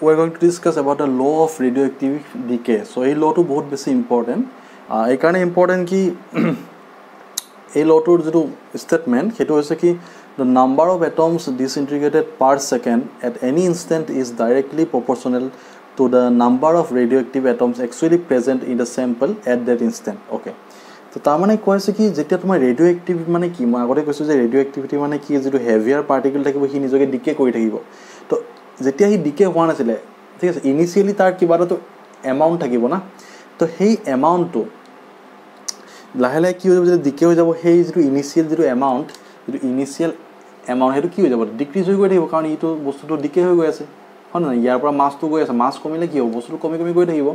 we are going to discuss about the law of radioactive decay. So এই law to বহুত বেছি important. এই কাৰণে important কি এই law টোৰ যেটো statement হেতু হৈছে কি the number of atoms disintegrated per second at any instant is directly proportional to the number of radioactive atoms actually present in the sample at that instant. Okay. তো তাৰ মানে কৈছে কি যেতিয়া তোমাৰ ৰেডিওএক্টিভ মানে কি মই আগতে কৈছো যে ৰেডিওএক্টিভিটি মানে কি যেটো হেভিয়াৰ পাৰ্টিকল থাকিব হি নিজকে ডিকে কৰি থাকিব তো যেতিয়া হি ডিকে হোৱা নাছিলে ঠিক আছে ইনিশিয়ালি তাৰ কিবাটা তো এমাউন্ট থাকিব না তো সেই এমাউন্টটো লাহে লাহে কি হৈ যাব যে ডিকে হৈ যাব সেই যেটো ইনিশিয়াল যেটো এমাউন্ট হেতু কি হৈ যাব ডিক্ৰিজ হৈ গৈ থাকিব কাৰণ ইটো বস্তুটো ডিকে হৈ গৈ আছে হয় না ইয়াৰ পৰা মাছটো গৈ আছে মাছ কমিলে কি হ'ব বস্তুটো কমি কমি গৈ থাকিব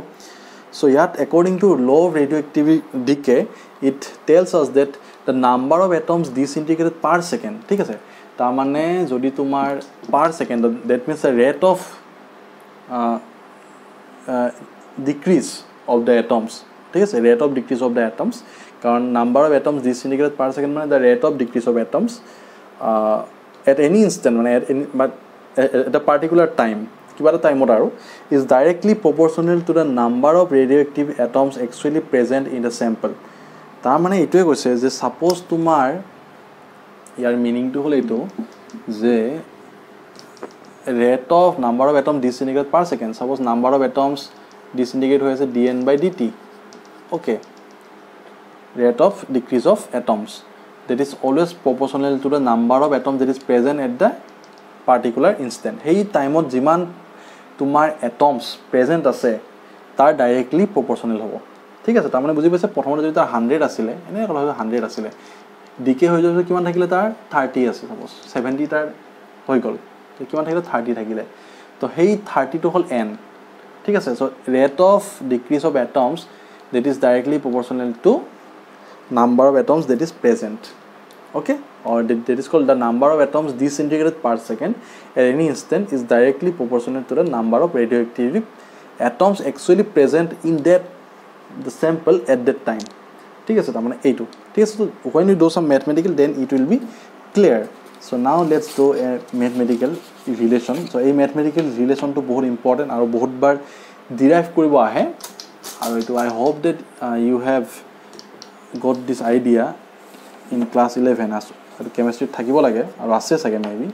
So yet according to law of radioactive decay it tells us that the number of atoms disintegrated per second ঠিক আছে তাৰ মানে যদি তোমাৰ per second that means the rate of decrease of the atoms ঠিক আছে rate of decrease of the atoms কাৰণ number of atoms disintegrated per second মানে the rate of decrease of atoms at any instant মানে at a particular time কিবা টাইমত আৰু is directly proportional to the number of radioactive atoms actually present in the sample তাৰ মানে এটোৱে কৈছে যে সাপোজ তোমাৰ ইয়াৰ মিনিং টো হল এটো যে rate of number of atoms disintegrate per second suppose number of atoms disintegrate হৈ আছে dn/dt okay rate of decrease of atoms that is always proportional to the number of atoms that is present at the particular instant hey টাইমত যিমান তোমাৰ atoms present আছে তাৰ directly proportional হ'ব ঠিক আছে তাৰ মানে বুজি পাইছে প্ৰথমতে যদি তাৰ 100 আছিল এনে কলা 100 আছিল ডিকে হৈ যাব কিমান থাকিলে তাৰ 30 আছে সাপোজ 70 তাৰ হৈ গল তো কিমান থাকিলে 30 থাকিলে তো সেই 30 টো হল n ঠিক আছে so rate of decrease of atoms that is directly proportional to number of atoms that is present okay or that is called the number of atoms disintegrated per second at any instant is directly proportional to the number of radioactive atoms actually present in that the sample at that time ঠিক আছে তাৰ মানে এইটো ঠিক আছে তো when you do some mathematical then it will be clear so now let's do a mathematical relation so এই mathematical relation to বহুত important আৰু বহুত বাৰ derive কৰিব আহে আৰু এটো I hope that you have got this idea in class 11 as chemistry থাকিব লাগে আৰু আছে সাগে maybe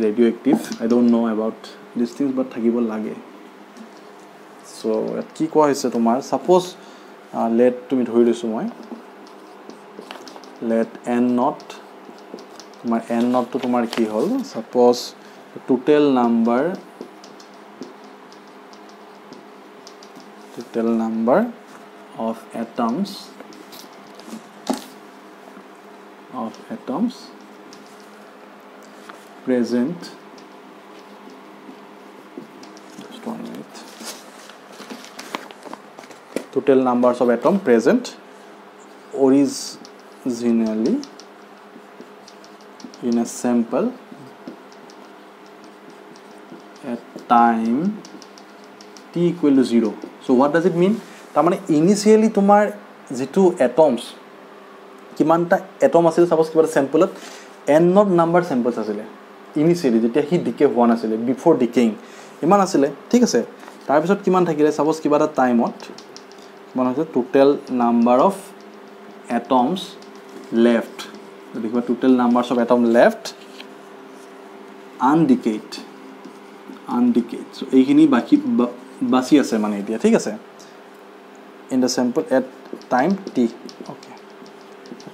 radioactive I don't know about these things but থাকিব লাগে so কি কোৱা হৈছে তোমাৰ suppose let তুমি ধৰি লৈছো মই let n not তোমাৰ n not তো তোমাৰ কি হল suppose total number of atoms present just 1 minute total numbers of atoms present originally in a sample at time t equal to 0 so what does it mean তাৰ মানে initially তোমাৰ যেটো atoms কিমানটা atom আছিল suppose কিবা স্যাম্পলত n not number samples আছিল initially যেতিয়া হি decay হোৱা নাছিল বিফৰ ডিকেইং ইমান আছিল ঠিক আছে তাৰ পিছত কিমান থাকিলে সাপোজ কিবা এটা টাইমত কিমান আছে total number of atoms left দেখিবা total numbers of atom left undecayed so এইখিনি বাকি আছে মানে এতিয়া ঠিক আছে in the sample at time t okay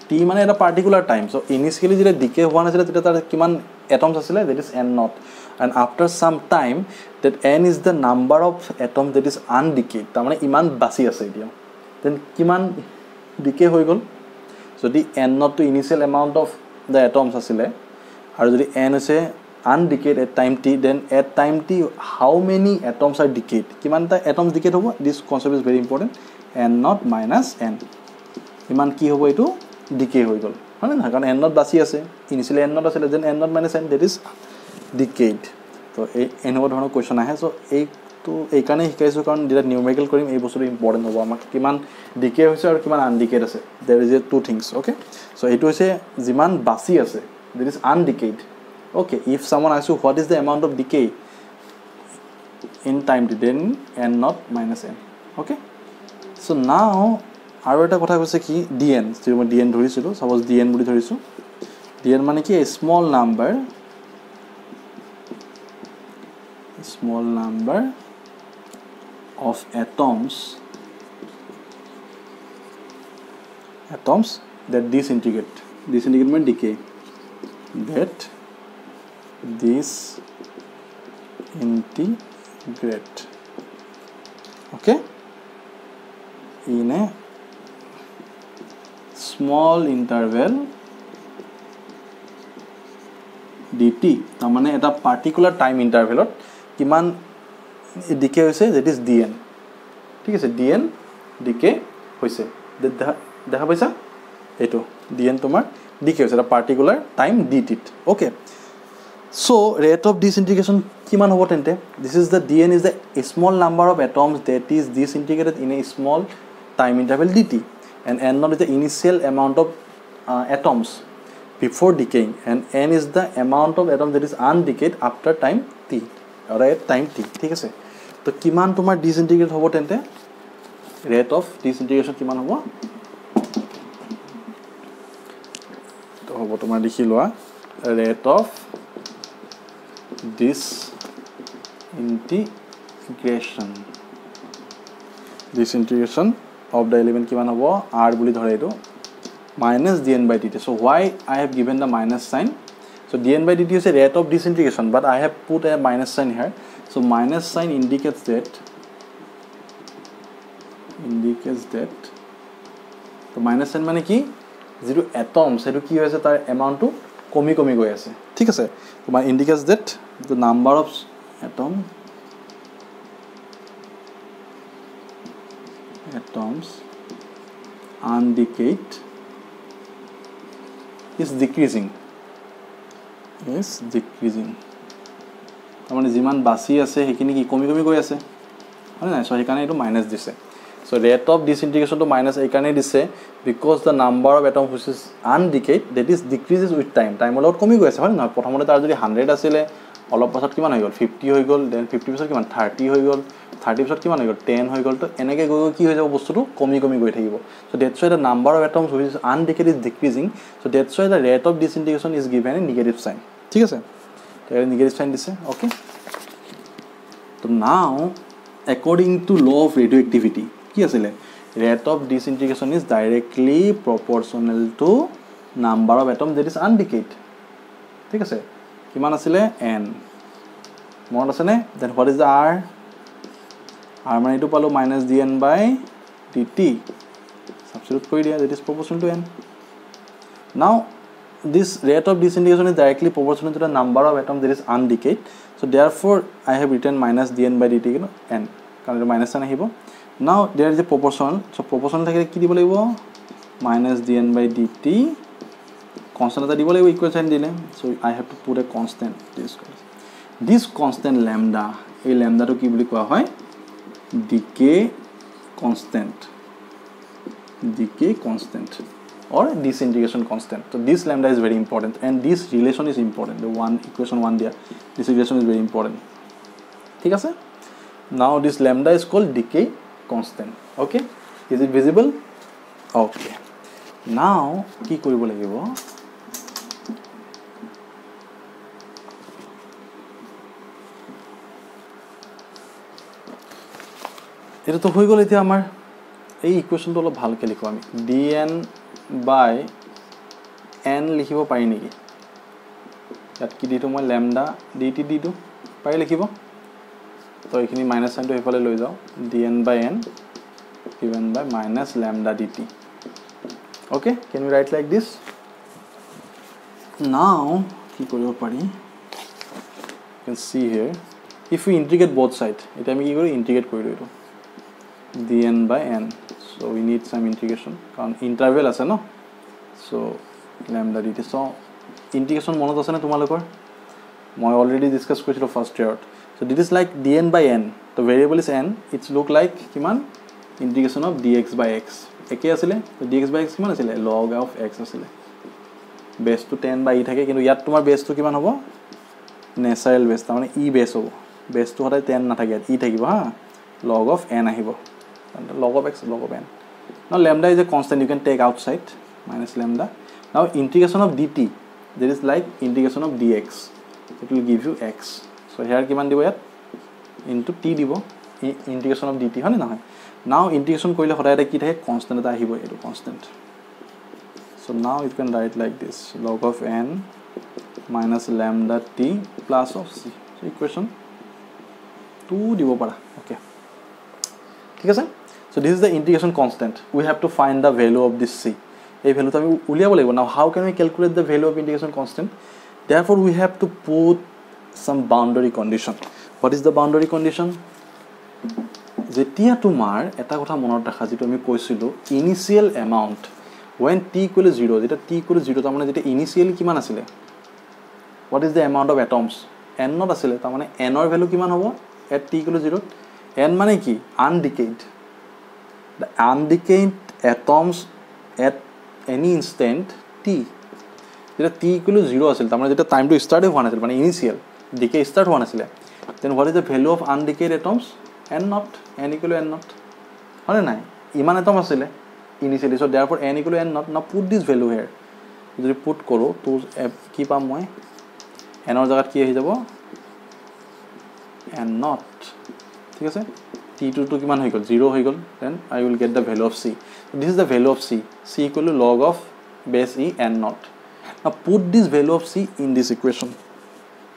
t মানে এটা পার্টিকুলার টাইম সো ইনিশিয়ালি যেটা ডিকে হোৱা নাছিল তেতিয়া তাৰ কিমান atoms আছিলে that is n not and after some time that n is the number of atoms that is undecayed তাৰ মানে ইমান বাকি আছে এতিয়া then কিমান ডিকে হৈ গল যদি n not to initial amount of the atoms আছিলে আৰু যদি n আছে undecayed at time t then at time t how many atoms are decayed কিমানটা atoms decayed হ'ব this concept is very important n not minus n ইমান কি হ'ব এটো decay হৈ গল মানে না কাৰণ n not বাকি আছে ইনিশিয়ালি n not আছিল then n not minus n that is decayed তো এই এনেকুৱা ধৰণৰ কোৱেশ্চন আহে সো এই তো এই কাৰণে শিকাইছো কাৰণ যেটা নিউমেৰিকেল কৰিম এই বস্তুটো ইম্পৰ্টেন্ট হ'ব আমাক কিমান ডিকে হৈছে আৰু কিমান আনডিকেড আছে there is two things okay so এটো হৈছে যিমান বাকি আছে that is undecayed okay if someone asks you what is the amount of decay in time t, then n not minus n. Okay, so now আৰু এটা কথা কৈছে কি dn, যদি মই dn ধৰিছিলো, suppose dn বুলি ধৰিছো, dn মানে কি a small number of atoms that disintegrate means decay, that disintegrate, okay, in a small interval dt, তাৰ মানে এটা particular time interval কিমান decay হৈছে, that is dn, ঠিক আছে, dn decay হৈছে, দেখা পাইছা এইটো dn তোমাৰ decay হৈছে এটা particular time dt, okay. So rate of disintegration কিমান হ'ব তেন্তে, this is the dn is the small number of atoms that is disintegrated in a small time interval dt, and n naught is the initial amount of atoms before decaying, and n is the amount of atoms that is undecayed after time t, or at time t, ঠিক আছে। তো কিমান তোমাৰ disintegrate হ'ব তেন্তে, rate of disintegration কিমান হ'ব, তো হ'ব তোমাৰ লিখি লোৱা rate of disintegration of the element কিমান হ'ব, r বুলি ধৰে এইটো, minus dn by dt. So why I have given the minus sign? So dn by dt is a rate of disintegration, but I have put a minus sign here. So minus sign indicates that the minus sign মানে কি, যেটো atoms সেটো কি হৈছে তাৰ amount to কমি গৈ আছে, ঠিক আছে। তো মানে indicates that the number of atoms undecayed is decreasing, মানে যিমান বাছি আছে সেইখিনি কি কমি গৈ আছে, হয় না। সো সেইকাৰণে এইটো মাইনাস দিছে। So rate of disintegration to minus এইকাৰণে দিছে because the number of atoms which is undecayed that is decreases with time, লগত কমি গৈ আছে, হয় না। প্ৰথমতে তাৰ যদি 100 আছিলে, অলপ পাছত কিমান হৈ গ'ল 50 হৈ গ'ল, দেন 50 পিছত কিমান 30 হৈ গ'ল, 30 পিছত কিমান হৈ গ'ল 10 হৈ গ'ল, তো এনেকৈ গৈ কি হৈ যাব বস্তুটো কমি গৈ থাকিব। So that's why the number of atoms which is undecayed is decreasing, so that's why the rate of disintegration is given a negative sign, ঠিক আছে। তো এটা নেগেটিভ সাইন দিছে, ওকে। তো নাও according to law of radioactivity কি আছিলে, rate of disintegration is directly proportional to number of atoms that is undecayed, ঠিক আছে। কিমান আছিলে n, মনত আছে নে? then what is the r মানে এইটো পালো minus dn by dt, substitute কৰি দিয়া, that is proportional to n. Now this rate of disintegration is directly proportional to the number of atoms that is undecayed, so therefore I have written minus dn by dt n, কাৰণ এটা minus sine আহিব। Now there is a proportional, so proportional থাকিলে কি দিব লাগিব, minus dn by dt, constant এটা দিব লাগিব, equal sign দিলে, so I have to put a constant, this constant lambda, এই lambda টো কি বুলি কোৱা হয়, decay constant or disintegration constant. So this lambda is very important, and this relation is important, the one equation 1 there, this relation is very important, ঠিক আছে। Now this lambda is called decay constant, okay, is it visible? Okay, now কি কৰিব লাগিব, এটা তো হৈ গ'ল। এতিয়া আমাৰ এই ইকুৱেশ্যনটো অলপ ভালকৈ লিখো আমি, dn by n লিখিব পাৰি নেকি, ইয়াত কি দিটো মই লেমডা dt দিটো, পাৰি লিখিব। তো এইখিনি মাইনাস সাইনটো এইফালে লৈ যাওঁ, dn by n given by minus lambda dt, okay, can we write like this? Now কি কৰিব পাৰি, you can see here if we integrate both side, এটা আমি কি কৰো ইন্টিগ্ৰেট কৰি দিও এইটো dn by n, so we need some integration কাৰণ interval আছে ন, so lambda dt, so integration মনত আছে না তোমালোকৰ, মই অলৰেডি ডিসকাস কৰিছিলো first ইয়াৰত। So this is like dn by n, the variable is n, it's look like কিমান integration of dx by x, একে আছিলে, তো dx by x কিমান আছিলে log of x আছিলে, বেস টু 10 by e থাকে, কিন্তু ইয়াত তোমাৰ বেস টু কিমান হ'ব, ন্যাচাৰাল বেস, তাৰ মানে e বেস হ'ব, বেছটো সদায় 10 নাথাকে ই থাকিব হা log of n আহিব log of x log of n now lambda is a constant you can take outside minus lambda now integration of dt that is like integration of dx it will give you x so here কিমান দিব ইয়াত into t দিব integration of dt হয়নে নহয় now integration কৰিলে সদায় এটা কি থাকে constant এটা আহিব এটো constant so now you can write like this log of n minus lambda t plus of c so equation 2 দিব পাৰা okay ঠিক আছে so this is the integration constant we have to find the value of this c এই value তো আমি উলিয়াব লাগিব now how can we calculate the value of integration constant therefore we have to put some boundary condition what is the boundary condition যেতিয়া তোমাৰ এটা কথা মনত ৰাখা যেটো আমি কৈছিলো initial amount when t equal 0 যেটা t equal 0 তাৰ মানে যেটা initially কিমান আছিল what is the amount of atoms n not আছিল তাৰ মানে n ৰ ভ্যালু কিমান হ'ব at t equal 0 n মানে কি undecayed the undecayed atoms at any instant t যেটা t equal 0 আছিল তাৰ মানে যেটা টাইম টু স্টাৰ্ট হোৱা নাছিল মানে ইনিশিয়াল decay start হোৱা নাছিল then what is the value of undecayed atoms n not n equal n not হয় নাই ইমান atom আছিল initially so therefore n equal n not now put this value here যদি put কৰো তো কি পাম মই n ৰ জায়গাত কি আহি যাব n not ঠিক আছে t2 to কিমান হৈ গল 0 হৈ গল then I will get the value of c so this is the value of c c equal to log of base e n not now put this value of c in this equation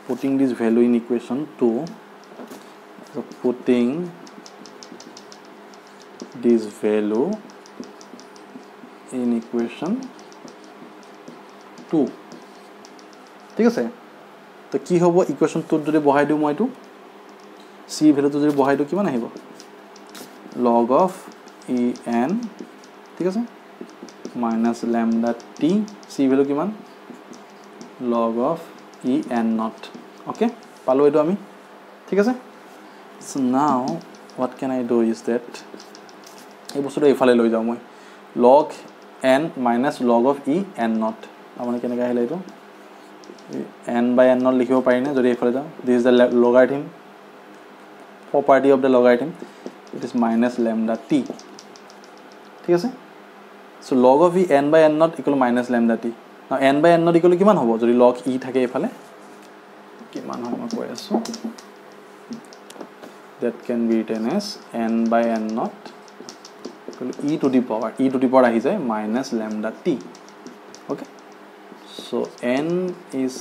putting this value in equation 2 so putting this value in equation 2 ঠিক আছে তো কি হ'ব equation 2 যদি বহাই দিও মই এটো c ভ্যালুটো যদি বহাই দিও কিমান আহিব log of e n ঠিক আছে minus lambda t c value কিমান log of e n not okay পালো এটো আমি ঠিক আছে so now what can I do is that এই বস্তুটো ইফালে লৈ যাও মই log n minus log of e n not মানে কেনেকৈ আহিলে এটো n by n not লিখিব পাৰি না যদি ইফালে যাও this is the logarithm property of the logarithm it is minus lambda t ঠিক আছে so log of e n by n not equal to minus lambda t now n by n not equal to কিমান হ'ব যদি log e থাকে ইফালে কিমান হ'ব মই কৈ আছো that can be written as n by n not equal to e to the power ahi jay minus lambda t okay so n is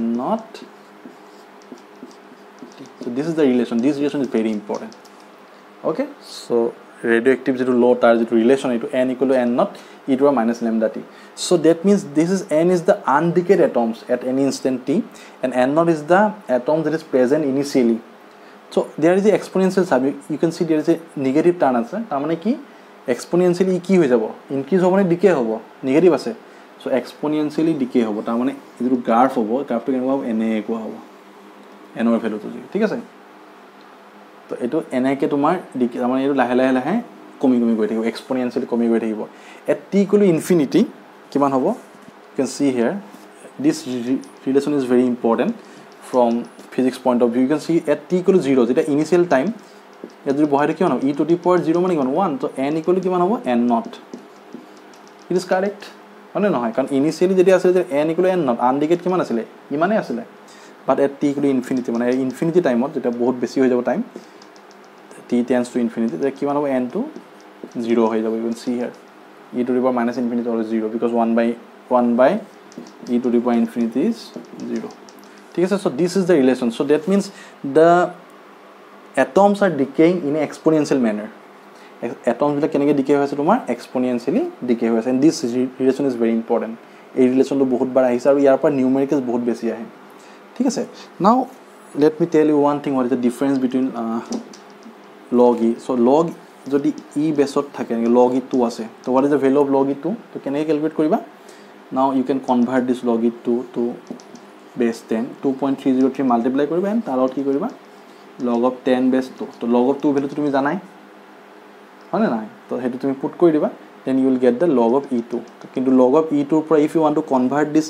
n not so this is the relation this relation is very important okay so radioactive to low charge relation to n equal to n not e to the minus lambda t so that means this is n is the undecayed atoms at any instant t and n not is the atom that is present initially so there is a exponential sum you can see there is a negative turn আছে তাৰ মানে কি exponentially কি হৈ যাব increase হ'ব নে decay হ'ব negative আছে so exponentially decay হ'ব তাৰ মানে এটো গ্ৰাফ হ'ব গ্ৰাফটো কেনেকুৱা হ'ব na কোৱা হ'ব n ৰ ভ্যালুটো ঠিক আছে তো এটো na কে তোমাৰ decay তাৰ মানে এটো লাহে লাহে লাহে কমি কমি গৈ থাকিব exponentially কমি গৈ থাকিব at t equal to infinity কিমান হ'ব you can see here this relation is very important from physics point of view you can see at t equal to 0 যেটা initial time এ যদি বহাই কিমান হ'ব e to the power 0 মানে কিমান 1 তো n equal to কিমান হ'ব n not it is correct মানে নহয় কাৰণ initially যেটা আছিল যে n equal to n not undecayed কিমান আছিল ইমানে আছিল but at t equal to infinity মানে infinity time যেটা বহুত বেছি হৈ যাব time t tends to infinity যে কিমান হ'ব n to 0 হৈ যাব you can see here e to the power minus infinity or 0 because 1 by e to the power infinity is 0 ঠিক আছে so this is the relation so that means the atoms are decaying in an exponential manner atoms bila kenege decay hoise tomar exponentially decay hoise and this relation is very important ei relation to bahut bar ahise aru yar par numericals bahut beshi ahe ঠিক আছে now let me tell you one thing what is the difference between log e so log jodi e base ot thake log e 2 ase so what is the value of log e 2 to kenege calculate koriba now you can convert this log e 2 to base 10 2.303 multiply koriba and tarot ki koriba log of 10 base 2 to log of 2 value to tumi janai hone na to hetu tumi put kori diba then you will get the log of e2 to kintu log of e2 for if you want to convert this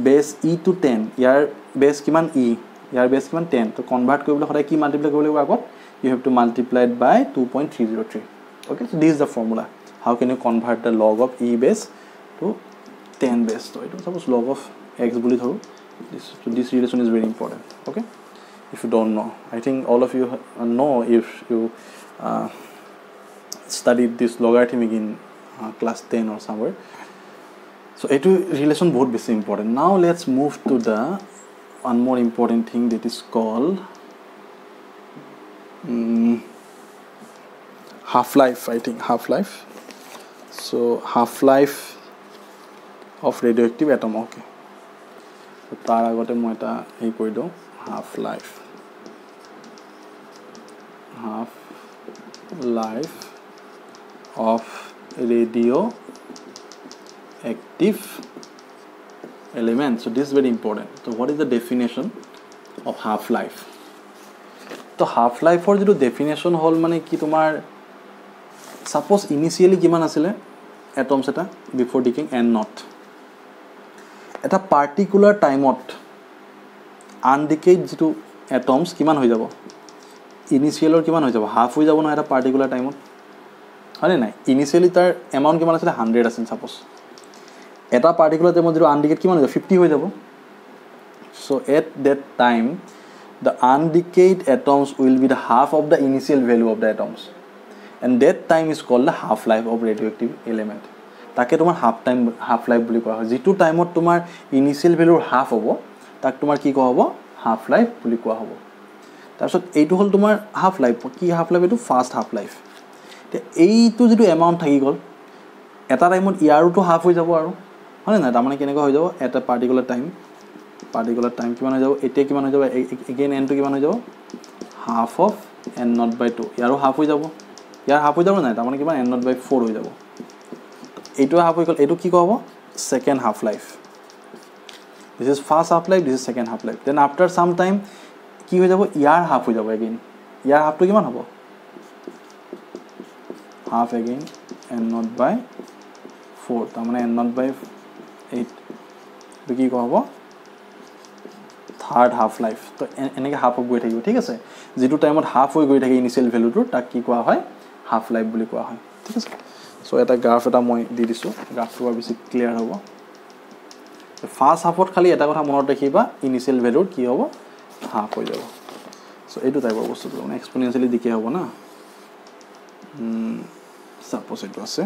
base e to 10 here base kiman e ইয়াৰ বেছ কিমান 10 তো convert কৰিবলৈ সদায় কি multiply কৰিব লাগিব আগত you have to multiply it by 2.303 okay so this is the formula how can you convert the log of e base to 10 base so it suppose log of x বুলি ধৰো this relation is very important okay if you don't know I think all of you know if you studied this logarithmic in class 10 or somewhere so it relation both very important now let's move to the one more important thing that is called half-life I think half-life so half-life of radioactive atom okay so tar agote moi eta ei koi do half-life of radioactive element so this is very important so what is the definition of half-life তো half লাইফৰ যেটো definition হল মানে কি তোমাৰ suppose initially কিমান আছিল atoms এটা before ডিকিং N not এটা পার্টিকুলার টাইমত আনডিকেড যেটো এটমস কিমান হৈ যাব ইনিশিয়ালৰ কিমান হৈ যাব হাফ হৈ যাব না এটা পাৰ্টিকুলাৰ টাইমত হয় নাই ইনিশিয়ালি তাৰ এমাউন্ট কিমান আছিল 100 আছিল সাপোজ এটা পার্টিকুলার টাইমত যেটো আনডিকেড কিমান হৈ যাব 50 হৈ যাব so at that time the undecayed atoms will be the half of the initial value of the atoms and that time is called the half life of radioactive element take tomar half life boli koa hoy jitu time ot tomar initial value half hobo tak tomar ki koa hobo half life boli koa hobo tar sot eitu hol tomar half life ki half life etu fast half life te eitu jitu amount thaki gol eta time ot iaru to half hoy jabo aru hone na ta mane keneka hoy jabo at a particular time কিমান হৈ যাব এতিয়া কিমান হৈ যাব again n to কিমান হৈ যাব half of n not by 2 ইয়াৰো half হৈ যাব ইয়াৰ half হৈ যাব না তাৰ মানে কিমান n not by 4 হৈ যাব এইটো half হৈ গল এইটো কি কব second half life this is first half life this is second half life then after some time কি হৈ যাব ইয়াৰ half হৈ যাব again ইয়াৰ half to কিমান হ'ব half again n not by 4 তাৰ মানে n not by 8 তো কি কব third half life তো এনেকে half of গৈ থাকিব ঠিক আছে যেটো টাইমত half হৈ গৈ থাকে ইনিশিয়াল ভ্যালুটো তাক কি কোৱা হয় half life বুলি কোৱা হয় ঠিক আছে সো এটা গ্ৰাফ এটা মই দি দিছো গ্ৰাফটো বেছি ক্লিয়াৰ হ'ব ফাৰ্স্ট হাফত খালি এটা কথা মনত ৰাখিবা ইনিশিয়াল ভ্যালু কি হ'ব half হৈ যাব সো এইটো টাইপৰ বস্তুটো মানে এক্সপোনেনশিয়ালি ডিকে হ'ব না সাপোজ এইটো আছে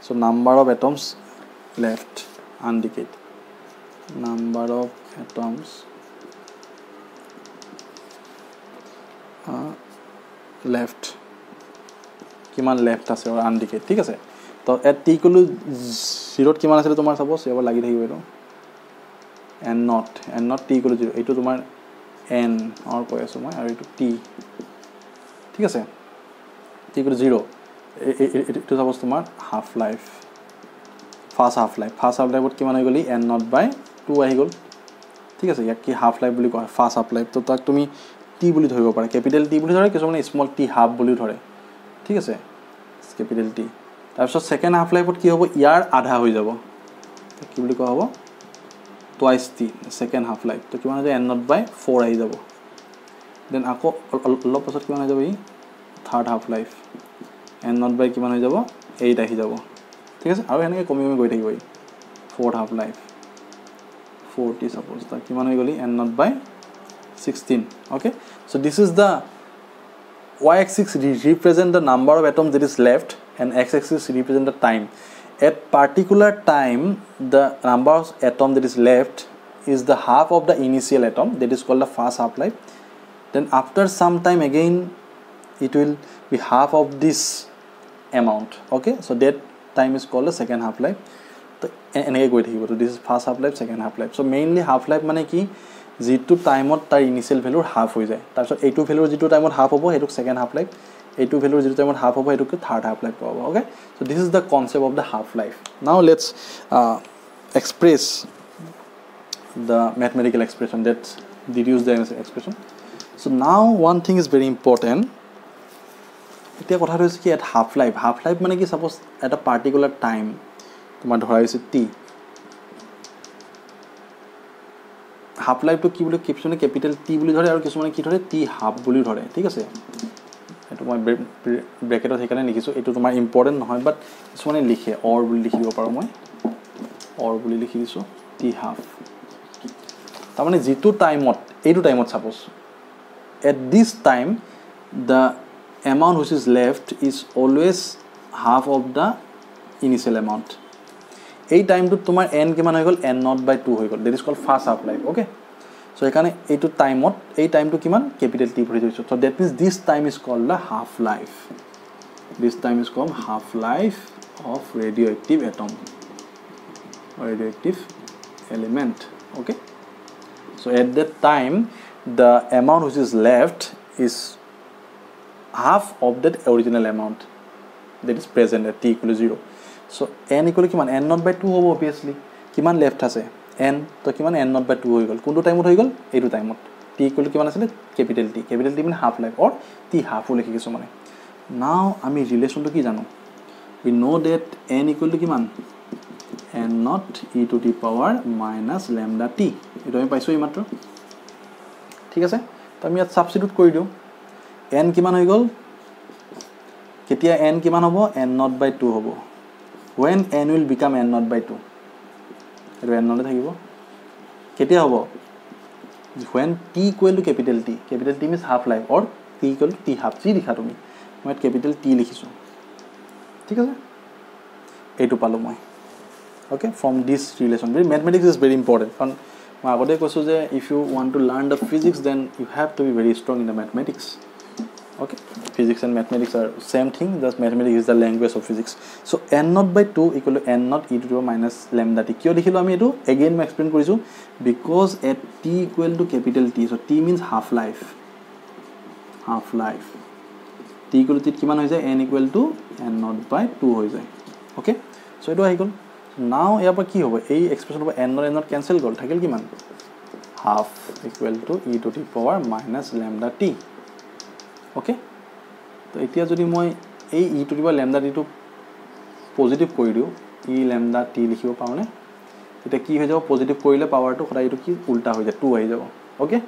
so number of atoms left undecayed number of atoms left কিমান left আছে or undecayed ঠিক আছে তো at t equal to 0 কিমান আছে তোমাৰ সাপোজ এবাৰ লাগি থাকিব এটো n not t equal to 0 এটো তোমাৰ n or কৈ আছো মই আৰু এটো t ঠিক আছে t equal to 0 এটো সাপোজ তোমাৰ half life first half life ত কিমান হৈ গলি n not by 2 আহি গল ঠিক আছে ইয়াক কি half life বুলি কয় ফাৰ্স্ট হাফ লাইফ তো তাক তুমি টি বুলি ধৰিব পাৰা ক্যাপিটাল টি বুলি ধৰে কিছুমান স্মল টি হাফ বুলি ধৰে ঠিক আছে ক্যাপিটাল টি তাৰপিছত সেকেন্ড হাফ লাইফত কি হ'ব ইয়াৰ আধা হৈ যাব কি বুলি কোৱা হ'ব twice T second half life তো কিমান হৈ যায় n not by 4 আহি যাব দেন আকৌ অলপ পাছত কিমান হৈ যাব ই third half life n not by কিমান হৈ যাব 8 আহি যাব ঠিক আছে আৰু এনেকৈ কমি গৈ থাকিব ই fourth half life 40 suppose that kiman hoy goli n not by 16 okay so this is the y-axis represent the number of atoms that is left and x-axis represent the time at particular time the number of atom that is left is the half of the initial atom that is called the first half life then after some time again it will be half of this amount okay so that time is called the second half life তো এনেকৈ গৈ থাকিব তো this is first half life second half life so mainly half life মানে কি যেটো টাইমত তাৰ ইনিশিয়াল ভ্যালুৰ হাফ হৈ যায় তাৰপিছত এইটো ভ্যালুৰ যেটো টাইমত হাফ হ'ব হেতুক সেকেন্ড হাফ লাইফ এইটো ভ্যালুৰ যেটো টাইমত হাফ হ'ব হেতুক থাৰ্ড হাফ লাইফ পাব okay so this is the concept of the half life now let's express the mathematical expression that deduce the expression so now one thing is very important এতিয়া কথাটো হৈছে কি at half life মানে কি suppose এটা particular time তোমাৰ ধৰা হৈছে t হাফ লাইফটো কি বুলি কিছুমানে কেপিটেল টি বুলি ধৰে আৰু কিছুমানে কি ধৰে টি হাফ বুলি ধৰে ঠিক আছে এটো মই ব্ৰেকেটত সেইকাৰণে লিখিছো এটো তোমাৰ ইম্পৰ্টেন্ট নহয় বাট কিছুমানে লিখে অৰ বুলি লিখিব পাৰো মই অৰ বুলি লিখি দিছো টি হাফ তাৰ মানে যেটো টাইমত এইটো টাইমত suppose at this time the amount which is left is always half of the initial amount এই টাইমটো তোমাৰ n কিমান হৈ গল n0/2 হৈ গল that is called fast half life okay so এখানে এইটো টাইমত এই টাইমটো কিমান ক্যাপিটাল টি ভৰি দিছো so that means this time is called the half life this time is called half life of radioactive atom or radioactive element okay so at that time the amount which is left is half of that original amount that is present at t equal to 0 so n equal to kiman n0/2 hobo obviously kiman left ase n to kiman n0/2 hoy gol kuntu time hoy gol eitu time t equal to kiman asile capital t mean half life or t half ho likhi kisu mane now ami relation to ki jano we know that n equal to kiman n0 e to the power minus lambda t eto ami paiso ei matro ঠিক আছে তো আমি ইয়াত substitute কৰি দিও n কিমান হৈ গল কেতিয়া n কিমান হ'ব n0/2 হ'ব when n will become n0/2 এটো n নলে থাকিব কেতিয়া হ'ব when t equal to capital t means half life or t equal to t half যি লিখা তুমি মই capital t লিখিছো ঠিক আছে এইটো পালো মই okay from this relation mathematics is very important কাৰণ মই আগতে কৈছো যে if you want to learn the physics then you have to be very strong in the mathematics okay physics and mathematics are same thing just mathematics is the language of physics so n0/2 equal to n0 e to the power minus lambda t কিয় লিখিলো আমি এটো again মই explain কৰিছো because at t equal to capital T so t means half life t equal to t কিমান হৈ যায় n equal to n0/2 হৈ যায় okay so এটো আহি গল now ইয়াৰ পৰা কি হ'ব এই এক্সপ্ৰেছন হ'ব n0 ক্যান্সেল গল থাকিল কিমান half equal to e to the power minus lambda t okay তো এতিয়া যদি মই এই e to the power lambda t টো পজিটিভ কৰি দিও e lambda t লিখিব পাওনে এটা কি হৈ যাব পজিটিভ কৰিলে পাৱাৰটো খৰা এটো কি উল্টা হৈ যায় 2 আহি যাব okay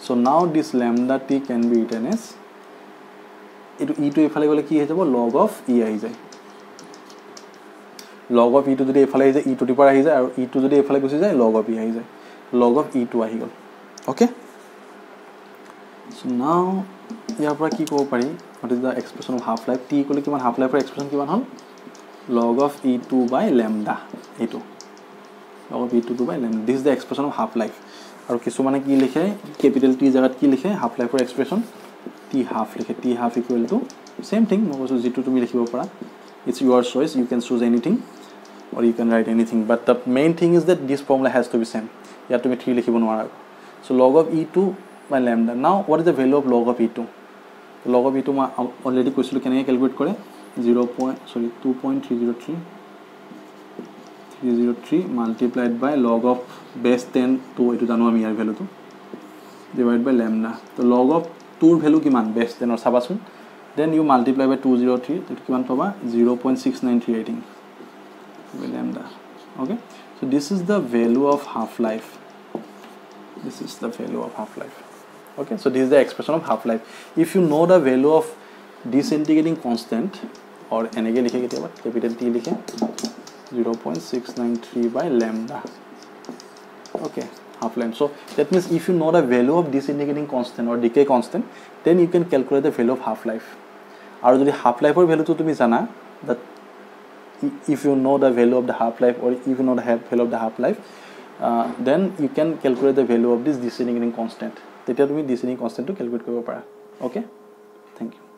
so now this lambda t can be written as এটো e to এফালে গলে কি হৈ যাব log of e আহি যায় log of e to যদি এফালে আহি যায় e to the power আহি যায় আৰু e to যদি এফালে গুচি যায় log of e আহি যায় log of e to আহি গল okay so now ইয়াৰ পৰা কি ক'ব পাৰি what is the expression of half life t equal to কিমান half life ৰ expression কিমান হল log of e2 by lambda e2 log of e2 by lambda this is the expression of half life আৰু কিছু মানে কি লিখে capital t জাগাত কি লিখে half life ৰ expression t half লিখে t half equal to same thing মই কৈছো যেটো তুমি লিখিব পাৰা it's your choice you can choose anything or you can write anything but the main thing is that this formula has to be same ya tumi 3 likhibo nwara so log of e2 by lambda now what is the value of log of e2 log of e2 ma already কৈছিলো কেনে calculate কৰে 2.303 multiplied by log of base 10 to etu janu ami yar value to divided by lambda so log of 2 value kiman base 10 or sabasun then you multiply by 203 etu kiman paba 0.6938 by lambda okay so this is the value of half life okay so this is the expression of half life if you know the value of disintegrating constant or enage likhe ketia capital T likhe 0.693 by lambda okay half life so that means if you know the value of disintegrating constant or decay constant then you can calculate the value of half life aru jodi half life or value to tumi jana that if you know the value of the half life or if you know the value of the half life then you can calculate the value of this disintegrating constant teta tumi disintegrating constant to calculate koribo para okay thank you